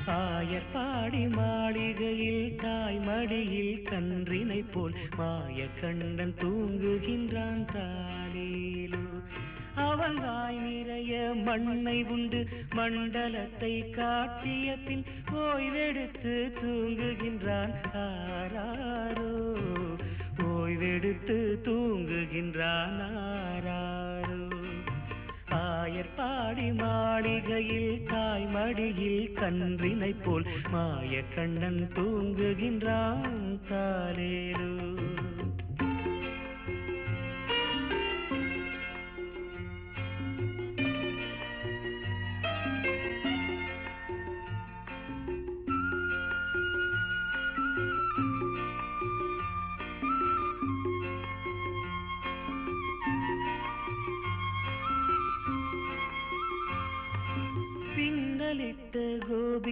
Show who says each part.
Speaker 1: ஆயர்பாடி மாளிகையில் தாய் மடியில் கன்றினை போல் மாய கண்ணன் தூங்குகின்றான் தாலேலோ. அவன் வாய் நிறைய மண்ணை உண்டு மண்டலத்தை காட்டிய பின் ஓய்வெடுத்து தூங்குகின்றான் ஆராரோ. ஓய்வெடுத்து தூங்குகின்றான் ஆராரோ. ஆயர்பாடி மாளிகையில் தாய் மடியில் கன்றினை போல் மாய கண்ணன் தூங்குகின்றான் தாலேலோ. பின்னலிட்ட கோபி